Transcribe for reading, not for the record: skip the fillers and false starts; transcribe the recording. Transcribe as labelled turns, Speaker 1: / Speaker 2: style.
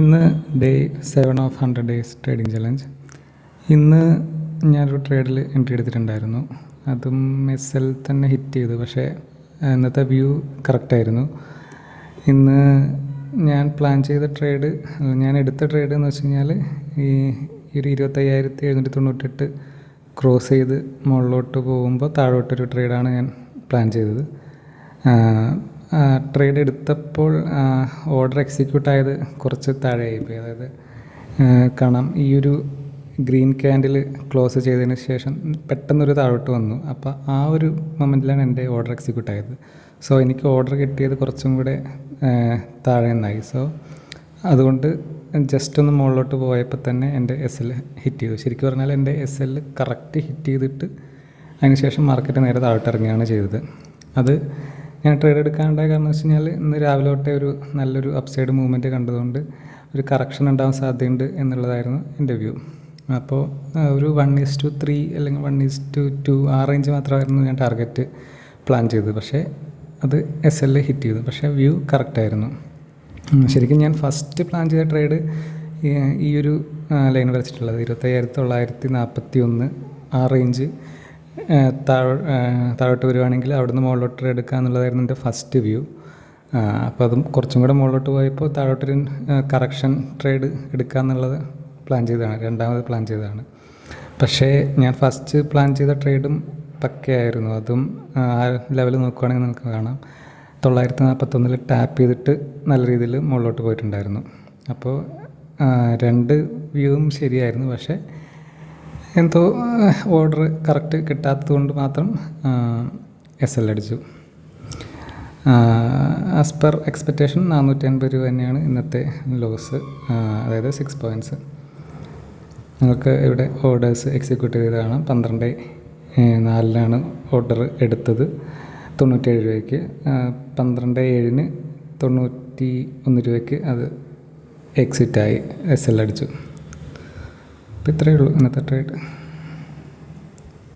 Speaker 1: ഇന്ന് day 7 of 100 days trading challenge. ഇന്ന് ഞാനൊരു ട്രേഡിൽ എൻട്രി എടുത്തിട്ടുണ്ടായിരുന്നു. അതും എസ് തന്നെ ഹിറ്റ് ചെയ്തു. പക്ഷേ ഇന്നത്തെ വ്യൂ കറക്റ്റായിരുന്നു. ഇന്ന് ഞാൻ പ്ലാൻ ചെയ്ത ട്രേഡ്, ഞാൻ എടുത്ത ട്രേഡ് എന്ന് വെച്ച് കഴിഞ്ഞാൽ ഈ ഒരു 25,798 ക്രോസ് ചെയ്ത് മുകളിലോട്ട് പോകുമ്പോൾ താഴോട്ടൊരു ട്രേഡാണ് ഞാൻ പ്ലാൻ ചെയ്തത്. ട്രേഡ് എടുത്തപ്പോൾ ഓർഡർ എക്സിക്യൂട്ട് ആയത് കുറച്ച് താഴെയായിപ്പോയി. അതായത് കാണാം, ഈ ഒരു ഗ്രീൻ ക്യാൻഡിൽ ക്ലോസ് ചെയ്തതിന് ശേഷം പെട്ടെന്നൊരു താഴോട്ട് വന്നു. അപ്പോൾ ആ ഒരു മൊമെൻറ്റിലാണ് എൻ്റെ ഓർഡർ എക്സിക്യൂട്ട് ആയത്. സോ എനിക്ക് ഓർഡർ കിട്ടിയത് കുറച്ചും കൂടെ താഴെ നിന്നായി. സോ അതുകൊണ്ട് ജസ്റ്റ് ഒന്ന് മുകളിലോട്ട് പോയപ്പോൾ തന്നെ എൻ്റെ SL ഹിറ്റ് ചെയ്തു. ശരിക്കും പറഞ്ഞാൽ എൻ്റെ SL കറക്റ്റ് ഹിറ്റ് ചെയ്തിട്ട് അതിനുശേഷം മാർക്കറ്റ് നേരെ താഴോട്ട് ഇറങ്ങുകയാണ് ചെയ്തത്. അത് ഞാൻ ട്രേഡ് എടുക്കാനുണ്ടായ കാരണം എന്ന് വെച്ച് കഴിഞ്ഞാൽ ഇന്ന് രാവിലെ തൊട്ടേ ഒരു നല്ലൊരു അപ്സൈഡ് മൂവ്മെൻറ്റ് കണ്ടതുകൊണ്ട് ഒരു കറക്ഷൻ ഉണ്ടാകാൻ സാധ്യതയുണ്ട് എന്നുള്ളതായിരുന്നു എൻ്റെ വ്യൂ. അപ്പോൾ ഒരു 1:3 അല്ലെങ്കിൽ 1:2 ആ റേഞ്ച് മാത്രമായിരുന്നു ഞാൻ ടാർഗറ്റ് പ്ലാൻ ചെയ്തത്. പക്ഷേ അത് SL ഹിറ്റ് ചെയ്തു. പക്ഷേ വ്യൂ കറക്റ്റായിരുന്നു. ശരിക്കും ഞാൻ ഫസ്റ്റ് പ്ലാൻ ചെയ്ത ട്രേഡ് ഈ ഒരു ലൈൻ വരച്ചിട്ടുള്ളത് 25,941 ആ റേഞ്ച് താഴോട്ട് വരുവാണെങ്കിൽ അവിടുന്ന് മുകളിലോട്ട് ട്രേഡ് എടുക്കുക എന്നുള്ളതായിരുന്നു എൻ്റെ ഫസ്റ്റ് വ്യൂ. അപ്പോൾ അതും കുറച്ചും കൂടെ മുകളിലോട്ട് പോയപ്പോൾ താഴോട്ടൊരു കറക്ഷൻ ട്രേഡ് എടുക്കുക എന്നുള്ളത് പ്ലാൻ ചെയ്തതാണ്, രണ്ടാമത് പ്ലാൻ ചെയ്തതാണ്. പക്ഷേ ഞാൻ ഫസ്റ്റ് പ്ലാൻ ചെയ്ത ട്രേഡും പക്കയായിരുന്നു. അതും ആ ലെവൽ നോക്കുകയാണെങ്കിൽ നമുക്ക് കാണാം 941 ടാപ്പ് ചെയ്തിട്ട് നല്ല രീതിയിൽ മുകളിലോട്ട് പോയിട്ടുണ്ടായിരുന്നു. അപ്പോൾ രണ്ട് വ്യൂവും ശരിയായിരുന്നു. പക്ഷേ എന്തോ ഓർഡർ കറക്റ്റ് കിട്ടാത്തത് കൊണ്ട് മാത്രം SL അടിച്ചു. ആസ് പെർ എക്സ്പെക്റ്റേഷൻ 450 രൂപ തന്നെയാണ് ഇന്നത്തെ ലോസ്, അതായത് 6 പോയിൻറ്റ്സ്. നിങ്ങൾക്ക് ഇവിടെ ഓർഡേഴ്സ് എക്സിക്യൂട്ട് ചെയ്തതാണ്. 12/4 ഓർഡർ എടുത്തത് 97 രൂപയ്ക്ക്, 12/7 91 രൂപയ്ക്ക് അത് എക്സിറ്റായി SL അടിച്ചു. അപ്പോൾ ഇത്രയേ ഉള്ളൂ ഇന്നത്തെ ട്രേഡ്.